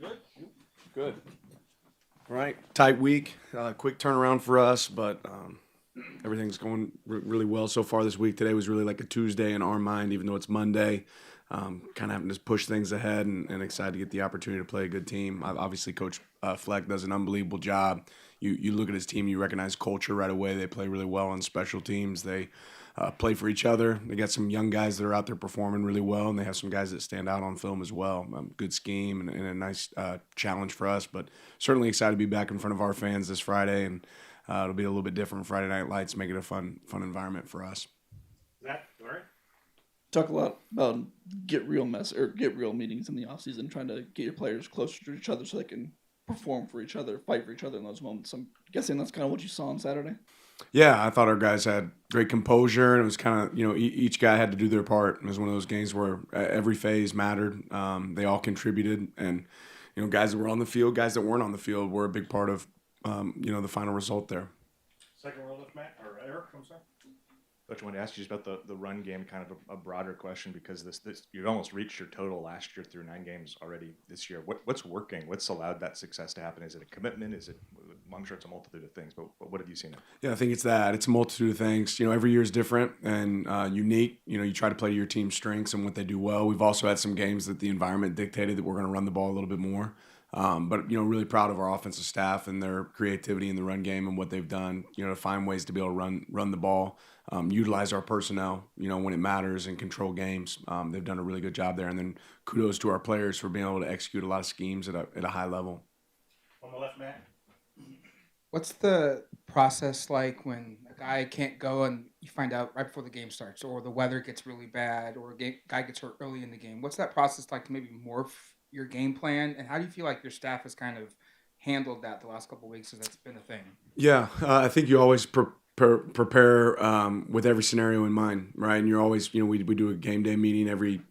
Good. Good. All right. Tight week. Quick turnaround for us, but everything's going really well so far this week. Today was really like a Tuesday in our mind, even though it's Monday. Kind of having to push things ahead and excited to get the opportunity to play a good team. Obviously, Coach Fleck does an unbelievable job. You look at his team, you recognize culture right away. They play really well on special teams. They play for each other. They got some young guys that are out there performing really well, and they have some guys that stand out on film as well. Good scheme and a nice challenge for us, but certainly excited to be back in front of our fans this Friday, and it'll be a little bit different. Friday Night Lights make it a fun environment for us. Zach, all right. Talk a lot about get real meetings in the offseason, trying to get your players closer to each other so they can perform for each other, fight for each other in those moments. I'm guessing that's kind of what you saw on Saturday. Yeah, I thought our guys had great composure, and it was kind of, each guy had to do their part. It was one of those games where every phase mattered. They all contributed, and, guys that were on the field, guys that weren't on the field were a big part of, the final result there. Second row left, Matt, or Eric, I'm sorry. Coach, I wanted to ask you just about the run game, kind of a broader question, because this you've almost reached your total last year through 9 games already this year. What's working? What's allowed that success to happen? Is it a commitment? Is it? I'm sure it's a multitude of things, but what have you seen? Yeah, I think it's that. It's a multitude of things. Every year is different and unique. You try to play to your team's strengths and what they do well. We've also had some games that the environment dictated that we're going to run the ball a little bit more. But really proud of our offensive staff and their creativity in the run game and what they've done. To find ways to be able to run the ball, utilize our personnel. When it matters and control games. They've done a really good job there. And then kudos to our players for being able to execute a lot of schemes at a high level. On the left, Matt. What's the process like when a guy can't go and you find out right before the game starts, or the weather gets really bad, or guy gets hurt early in the game? What's that process like to maybe morph your game plan, and how do you feel like your staff has kind of handled that the last couple of weeks as that's been a thing? Yeah, I think you always prepare with every scenario in mind, right? And you're always, we do a game day meeting every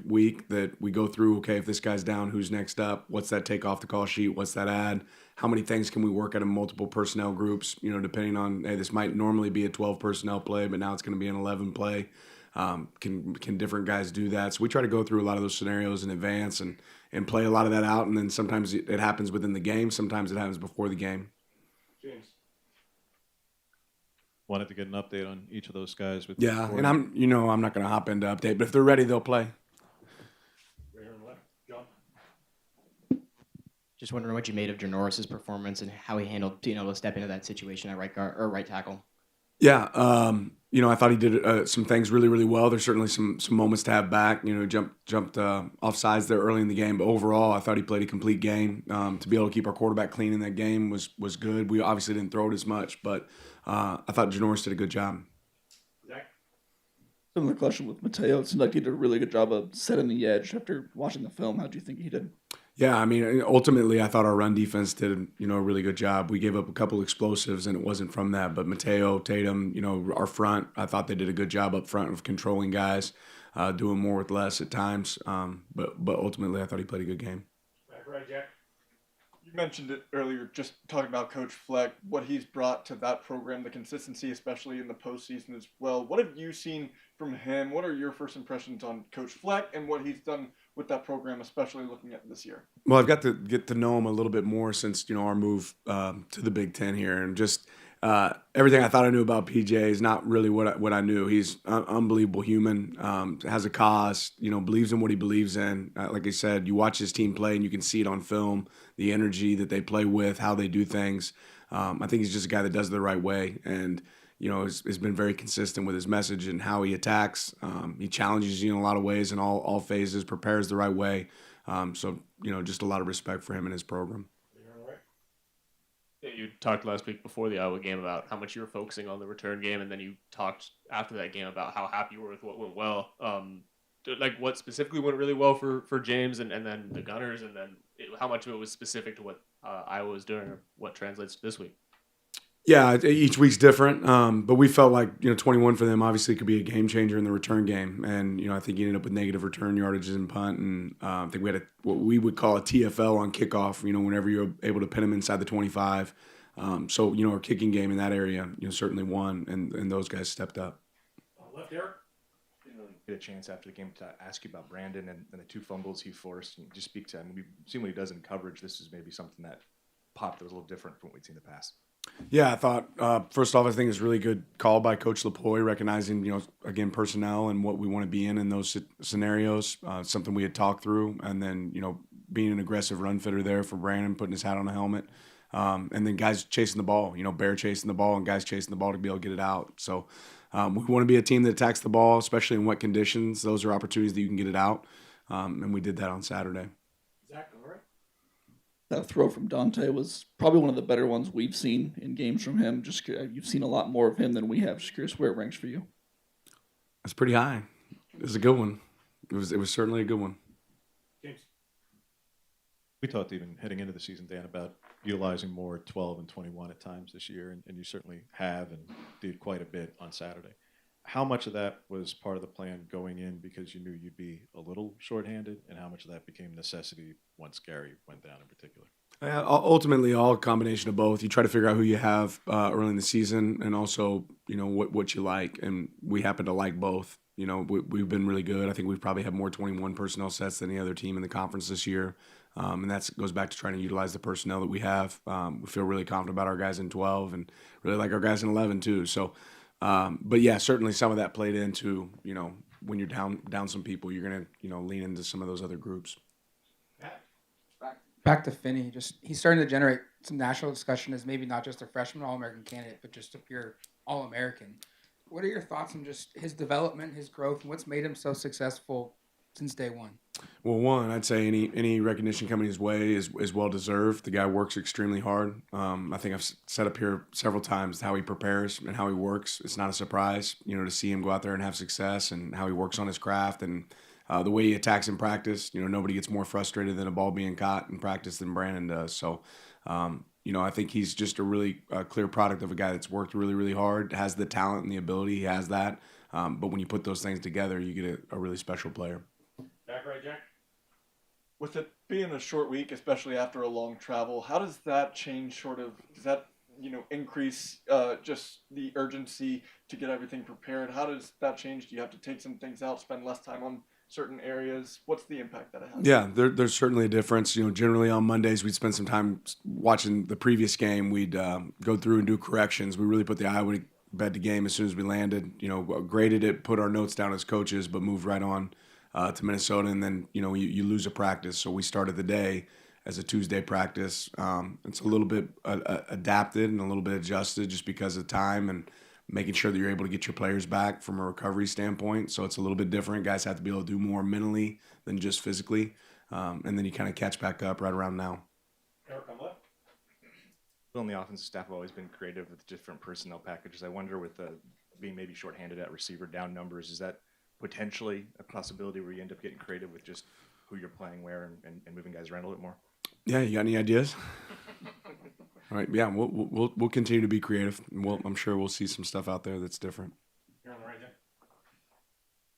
week that we go through. Okay, if this guy's down, who's next up? What's that take off the call sheet? What's that add? How many things can we work out of multiple personnel groups? Depending on, hey, this might normally be a 12 personnel play, but now it's going to be an 11 play. Can different guys do that? So we try to go through a lot of those scenarios in advance and play a lot of that out. And then sometimes it happens within the game. Sometimes it happens before the game. James. Wanted to get an update on each of those guys. Yeah, and I'm not going to hop into update, but if they're ready, they'll play. Right here on the left, John. Just wondering what you made of Janoris' performance and how he handled being able to step into that situation at right guard or right tackle. Yeah, I thought he did some things really, really well. There's certainly some moments to have back. Jumped off sides there early in the game, but overall, I thought he played a complete game. To be able to keep our quarterback clean in that game was good. We obviously didn't throw it as much, but I thought Janoris did a good job. Zach. Similar question with Mateo. It seemed like he did a really good job of setting the edge. After watching the film, how do you think he did? Yeah, I mean, ultimately, I thought our run defense did, a really good job. We gave up a couple explosives, and it wasn't from that. But Mateo, Tatum, our front, I thought they did a good job up front of controlling guys, doing more with less at times. But ultimately, I thought he played a good game. Back right, Jack. You mentioned it earlier, just talking about Coach Fleck, what he's brought to that program, the consistency, especially in the postseason as well. What have you seen from him? What are your first impressions on Coach Fleck and what he's done with that program, especially looking at this year? Well, I've got to get to know him a little bit more since our move to the Big Ten here, and just everything I thought I knew about PJ is not really what I knew. He's an unbelievable human, has a cause, believes in what he believes in. Like I said, you watch his team play and you can see it on film, the energy that they play with, how they do things. I think he's just a guy that does it the right way, and has been very consistent with his message and how he attacks. He challenges you in a lot of ways in all phases, prepares the right way. So just a lot of respect for him and his program. Yeah, you talked last week before the Iowa game about how much you were focusing on the return game, and then you talked after that game about how happy you were with what went well. Like what specifically went really well for James and then the Gunners, and then how much of it was specific to what Iowa was doing or what translates to this week? Yeah, each week's different, but we felt like 21 for them obviously could be a game changer in the return game, and I think he ended up with negative return yardages and punt, and I think we had what we would call a TFL on kickoff. Whenever you're able to pin them inside the 25, so our kicking game in that area certainly won, and those guys stepped up. Left, Eric. get a chance after the game to ask you about Brandon and the 2 fumbles he forced, and just speak to him. We've seen what he does in coverage. This is maybe something that popped that was a little different from what we'd seen in the past. Yeah, I thought first off, I think it's a really good call by Coach Lapoy, recognizing again personnel and what we want to be in those scenarios. Something we had talked through, and then being an aggressive run fitter there for Brandon, putting his hat on a helmet, and then guys chasing the ball. Bear chasing the ball and guys chasing the ball to be able to get it out. So we want to be a team that attacks the ball, especially in wet conditions. Those are opportunities that you can get it out, and we did that on Saturday. Zach, all right. That throw from Dante was probably one of the better ones we've seen in games from him. Just you've seen a lot more of him than we have. Just curious where it ranks for you. That's pretty high. It was a good one. It was certainly a good one. James. We talked even heading into the season, Dan, about utilizing more 12 and 21 at times this year, and you certainly have and did quite a bit on Saturday. How much of that was part of the plan going in because you knew you'd be a little shorthanded, and how much of that became necessity once Gary went down in particular? Ultimately, all a combination of both. You try to figure out who you have early in the season, and also what you like. And we happen to like both. We've been really good. I think we've probably had more 21 personnel sets than any other team in the conference this year, and that goes back to trying to utilize the personnel that we have. We feel really confident about our guys in 12, and really like our guys in 11 too. So. But yeah, certainly some of that played into, when you're down some people, you're going to, lean into some of those other groups. Back to Finney, he's starting to generate some national discussion as maybe not just a freshman All-American candidate, but just a pure All-American. What are your thoughts on just his development, his growth, and what's made him so successful since day one? Well, one, I'd say any recognition coming his way is well deserved. The guy works extremely hard. I think I've said up here several times how he prepares and how he works. It's not a surprise, to see him go out there and have success, and how he works on his craft and the way he attacks in practice. Nobody gets more frustrated than a ball being caught in practice than Brandon does. So, I think he's just a really clear product of a guy that's worked really, really hard, has the talent and the ability. He has that. But when you put those things together, you get a really special player. Back right, Jack. With it being a short week, especially after a long travel, how does that change does that, increase just the urgency to get everything prepared? How does that change? Do you have to take some things out, spend less time on certain areas? What's the impact that it has? Yeah, there's certainly a difference. Generally on Mondays, we'd spend some time watching the previous game. We'd go through and do corrections. We really put the Iowa bed to game as soon as we landed. Graded it, put our notes down as coaches, but moved right on to Minnesota, and then you lose a practice. So we started the day as a Tuesday practice. It's a little bit adapted and a little bit adjusted just because of time and making sure that you're able to get your players back from a recovery standpoint. So it's a little bit different. Guys have to be able to do more mentally than just physically, and then you kind of catch back up right around now. Eric on left. Well, the offensive staff have always been creative with different personnel packages. I wonder with being maybe shorthanded at receiver, down numbers, is that potentially a possibility where you end up getting creative with just who you're playing where and moving guys around a little bit more? Yeah, you got any ideas? All right, yeah, we'll continue to be creative. I'm sure we'll see some stuff out there that's different. You're on the right, Jack.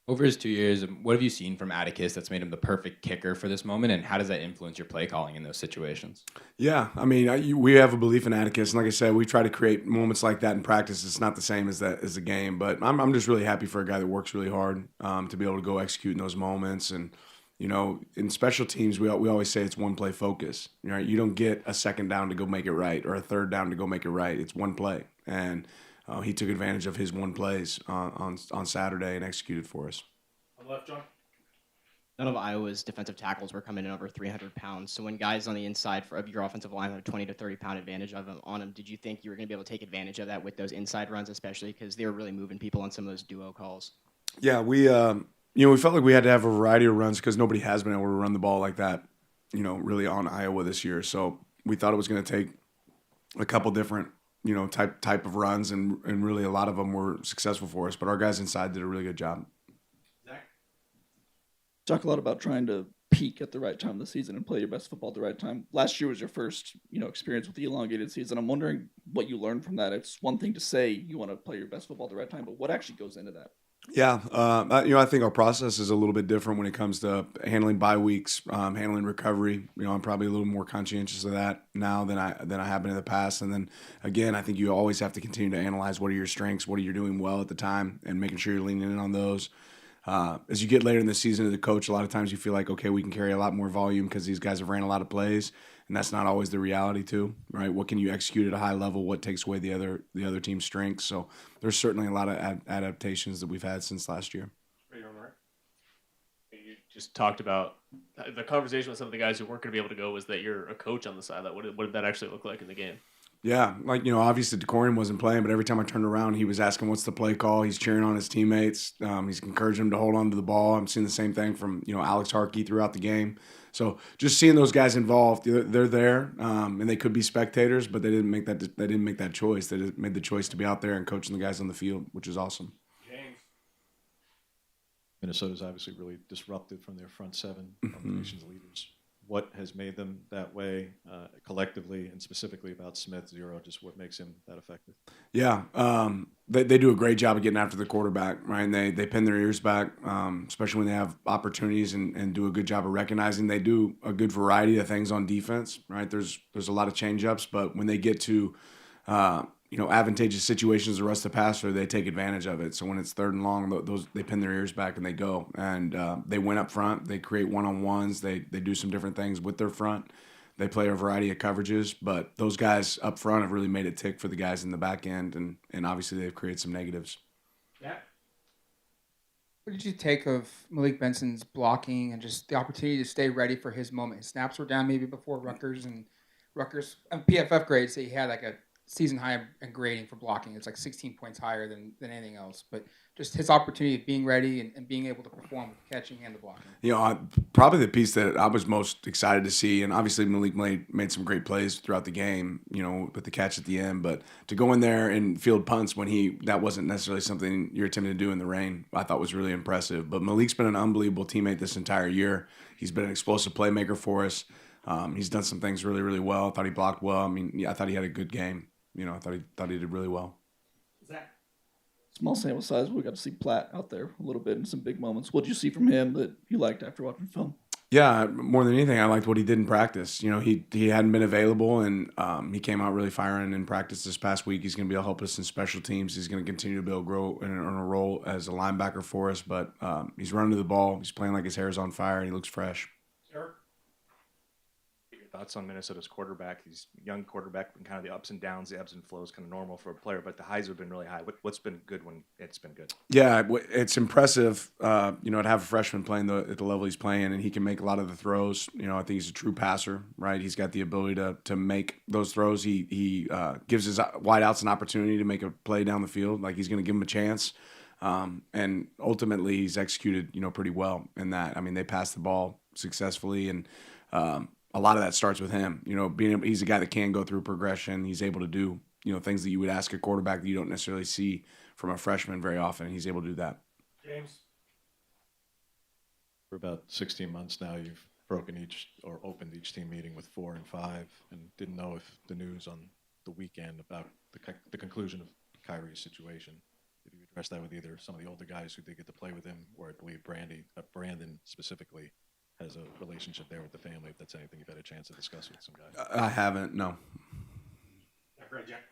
Over his 2 years, what have you seen from Atticus that's made him the perfect kicker for this moment, and how does that influence your play calling in those situations? Yeah, I mean, we have a belief in Atticus, and like I said, we try to create moments like that in practice. It's not the same as a game, but I'm just really happy for a guy that works really hard to be able to go execute in those moments. And in special teams, we always say it's one play focus. Right? You don't get a second down to go make it right or a third down to go make it right. It's one play, and he took advantage of his one plays on Saturday and executed for us. On the left, John. None of Iowa's defensive tackles were coming in over 300 pounds. So when guys on the inside of your offensive line have a 20 to 30 pound advantage on them, did you think you were going to be able to take advantage of that with those inside runs, especially because they were really moving people on some of those duo calls? Yeah, we felt like we had to have a variety of runs because nobody has been able to run the ball like that, really on Iowa this year. So we thought it was going to take a couple different, type of runs, and really a lot of them were successful for us. But our guys inside did a really good job. Zach. Talk a lot about trying to peak at the right time of the season and play your best football at the right time. Last year was your first, experience with the elongated season. I'm wondering what you learned from that. It's one thing to say you want to play your best football at the right time, but what actually goes into that? Yeah, I think our process is a little bit different when it comes to handling bye weeks, handling recovery. I'm probably a little more conscientious of that now than I have been in the past. And then again, I think you always have to continue to analyze what are your strengths, what are you doing well at the time, and making sure you're leaning in on those. As you get later in the season as a coach, a lot of times you feel like, okay, we can carry a lot more volume because these guys have ran a lot of plays, and that's not always the reality too, right? What can you execute at a high level? What takes away the other team's strengths? So there's certainly a lot of adaptations that we've had since last year. Right, you're on the right. You just talked about the conversation with some of the guys who weren't going to be able to go was that you're a coach on the sideline. What did that actually look like in the game? Yeah, like, obviously DeCorian wasn't playing, but every time I turned around, he was asking what's the play call. He's cheering on his teammates. He's encouraging them to hold on to the ball. I'm seeing the same thing from, Alex Harkey throughout the game. So just seeing those guys involved, they're there, and they could be spectators, but they didn't make that choice. They made the choice to be out there and coaching the guys on the field, which is awesome. James. Minnesota's obviously really disrupted from their front seven Mm-hmm. from the nation's leaders. What has made them that way collectively, and specifically about Smith, Zero, just what makes him that effective? Yeah, they do a great job of getting after the quarterback, right? And they pin their ears back, especially when they have opportunities and do a good job of recognizing. They do a good variety of things on defense, right? There's a lot of change-ups, but when they get to advantageous situations to rush the passer, they take advantage of it. So when it's 3rd and long, they pin their ears back and they go. And they win up front. They create one-on-ones. They do some different things with their front. They play a variety of coverages. But those guys up front have really made it tick for the guys in the back end. And obviously they've created some negatives. Yeah. What did you take of Malik Benson's blocking and just the opportunity to stay ready for his moment? His snaps were down maybe before Rutgers and PFF grades. So he had like a season high in grading for blocking. It's like 16 points higher than anything else. But just his opportunity of being ready and being able to perform with the catching and the blocking. Probably the piece that I was most excited to see, and obviously Malik made some great plays throughout the game, with the catch at the end. But to go in there and field punts when that wasn't necessarily something you're attempting to do in the rain, I thought was really impressive. But Malik's been an unbelievable teammate this entire year. He's been an explosive playmaker for us. He's done some things really, really well. I thought he blocked well. I thought he had a good game. I thought he did really well. Zach. Small sample size, but we got to see Platt out there a little bit in some big moments. What did you see from him that you liked after watching film? Yeah, more than anything, I liked what he did in practice. He hadn't been available, and he came out really firing in practice this past week. He's going to be able to help us in special teams. He's going to continue to be able to grow in a role as a linebacker for us. But he's running to the ball. He's playing like his hair is on fire, and he looks fresh. Eric. Your thoughts on Minnesota's quarterback? He's a young quarterback, and kind of the ups and downs, the ebbs and flows, kind of normal for a player. But the highs have been really high. What's been good when it's been good? Yeah, it's impressive, to have a freshman playing at the level he's playing, and he can make a lot of the throws. I think he's a true passer, right? He's got the ability to make those throws. He gives his wideouts an opportunity to make a play down the field. Like, he's going to give him a chance. And ultimately, he's executed, pretty well in that. They passed the ball successfully, and a lot of that starts with him. He's a guy that can go through progression. He's able to do, things that you would ask a quarterback that you don't necessarily see from a freshman very often. He's able to do that. James. For about 16 months now, you've opened each team meeting with 4 and 5, and didn't know if the news on the weekend about the conclusion of Kyrie's situation, did you address that with either some of the older guys who did get to play with him, or I believe Brandon specifically has a relationship there with the family, if that's anything you've had a chance to discuss with some guys? I haven't, no. Yeah, great, Jack.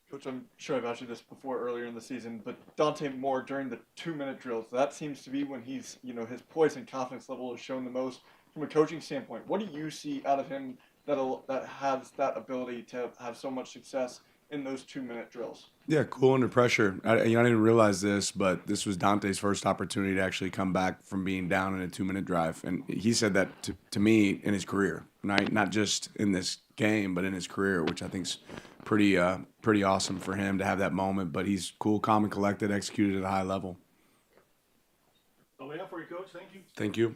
Coach, I'm sure I've asked you this before earlier in the season, but Dante Moore during the 2-minute drills, that seems to be when he's, his poise and confidence level is shown the most from a coaching standpoint. What do you see out of him that has that ability to have so much success in those 2-minute drills? Yeah, cool under pressure. I didn't realize this, but this was Dante's first opportunity to actually come back from being down in a 2-minute drive. And he said that to me in his career, right? Not just in this game, but in his career, which I think is pretty awesome for him to have that moment. But he's cool, calm, and collected, executed at a high level. All the way up for you, Coach. Thank you. Thank you.